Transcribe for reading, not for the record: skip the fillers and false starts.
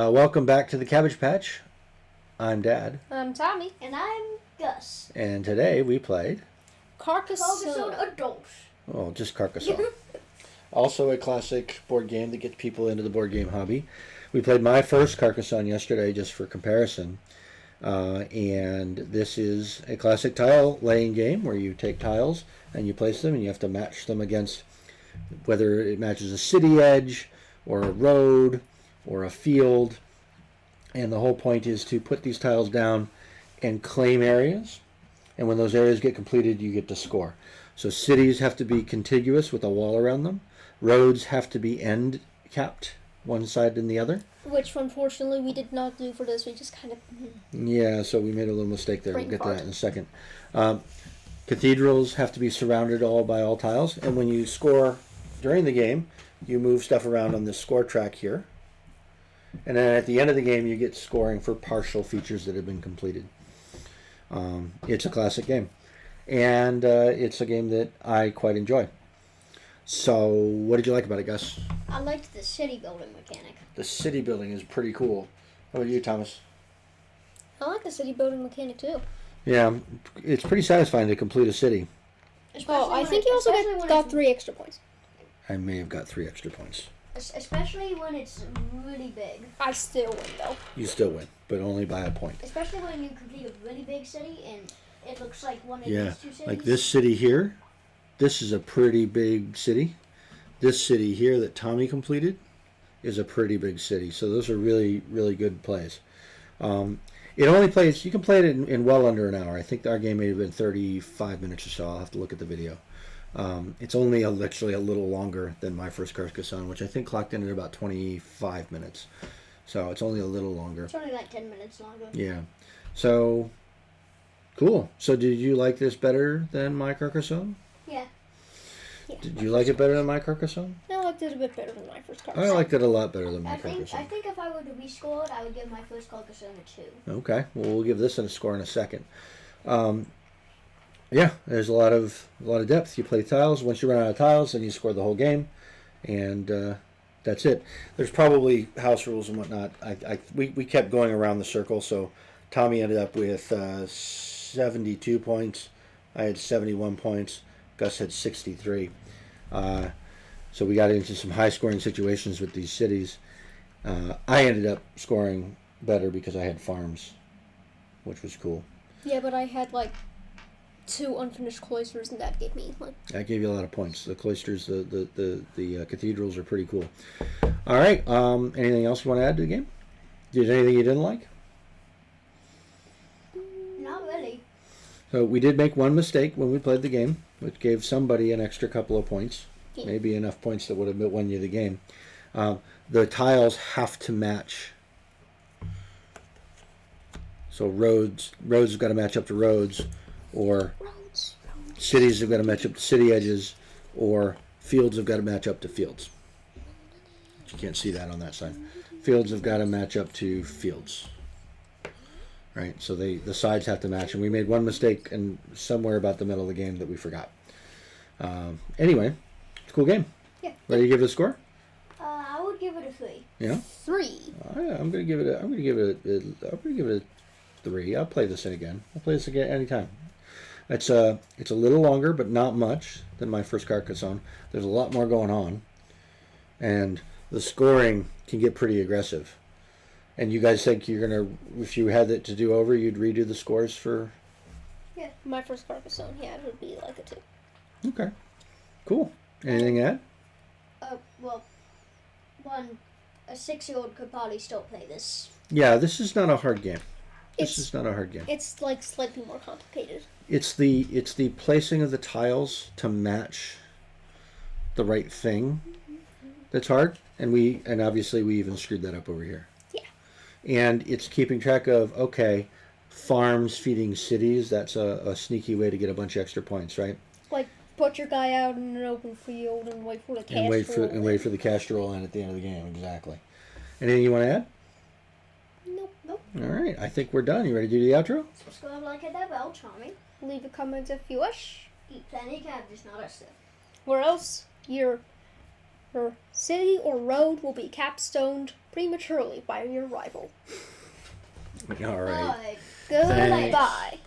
Welcome back to the Cabbage Patch. I'm Dad. I'm Tommy. And I'm Gus. And today we played Carcassonne Adult. Oh, just Carcassonne. Also a classic board game that gets people into the board game hobby. We played my first Carcassonne yesterday just for comparison. And this is a classic tile laying game where you take tiles and you place them and you have to match them against whether it matches a city edge or a road or a field. And the whole point is to put these tiles down and claim areas. And when those areas get completed, you get to score. So cities have to be contiguous with a wall around them. Roads have to be end capped, one side and the other. Which, unfortunately, we did not do for this. We just kind of... Yeah, so we made a little mistake there. We'll get to that in a second. Cathedrals have to be surrounded all by all tiles. And when you score during the game, you move stuff around on this score track here. And then at the end of the game, you get scoring for partial features that have been completed. It's a classic game. And it's a game that I quite enjoy. So, what did you like about it, Gus? I liked the city building mechanic. The city building is pretty cool. How about you, Thomas? I like the city building mechanic, too. Yeah, it's pretty satisfying to complete a city. I think you also got 3 extra points. I may have got 3 extra points. Especially when it's really big. I still win, though. You still win, but only by a point. Especially when you complete a really big city and it looks like one of these two cities. Like this city here. This is a pretty big city. This city here that Tommy completed is a pretty big city. So those are really, really good plays. It only plays, you can play it in well under an hour. I think our game may have been 35 minutes or so. I'll have to look at the video. It's only actually a little longer than my first Carcassonne, which I think clocked in at about 25 minutes. So it's only a little longer. It's only like 10 minutes longer. Yeah. So, cool. So did you like this better than my Carcassonne? Yeah. Did you like it better than my Carcassonne? I liked it a bit better than my first Carcassonne. I liked it a lot better than my I think Carcassonne. if I were to rescore it, I would give my first Carcassonne a 2. Okay. Well, we'll give this a score in a second. Yeah, there's a lot of depth. You play tiles. Once you run out of tiles, then you score the whole game, and that's it. There's probably house rules and whatnot. We kept going around the circle, so Tommy ended up with 72 points. I had 71 points. Gus had 63. So we got into some high-scoring situations with these cities. I ended up scoring better because I had farms, which was cool. Yeah, but I had, 2 unfinished cloisters, and that gave me, That gave you a lot of points. The cloisters, the cathedrals are pretty cool. All right. Anything else you want to add to the game? Did anything you didn't like? Not really. So we did make one mistake when we played the game, which gave somebody an extra couple of points. Yeah. Maybe enough points that would have won you the game. The tiles have to match. So roads have got to match up to roads, or cities have got to match up to city edges, or fields have got to match up to fields. You can't see that on that side. Fields have got to match up to fields. Right, so the sides have to match, and we made one mistake and somewhere about the middle of the game that we forgot. Anyway, it's a cool game. Yeah. Ready to give it a score? I would give it a 3. Yeah. 3. I'm gonna give it a 3. I'll play this again. I'll play this again anytime. It's a little longer, but not much than my first Carcassonne. There's a lot more going on, and the scoring can get pretty aggressive. And you guys think you're gonna, if you had it to do over, you'd redo the scores for? Yeah, my first Carcassonne, it would be like a 2. Okay, cool. Anything to add? Well, a 6-year-old could probably still play this. Yeah, this is not a hard game. This is not a hard game. It's slightly more complicated. It's the placing of the tiles to match the right thing that's hard, and obviously we even screwed that up over here. Yeah. And it's keeping track of, okay, farms feeding cities. That's a sneaky way to get a bunch of extra points, right? Put your guy out in an open field and wait for the cash roll. And wait for the cash to roll in at the end of the game. Exactly. Anything you want to add? Nope. All right. I think we're done. You ready to do the outro? Subscribe, like, and that bell, Tommy. Leave a comment if you wish. Eat plenty of cabbages, not us. Or else you're Your city or road will be capstoned prematurely by your rival. All right. Good. Goodbye.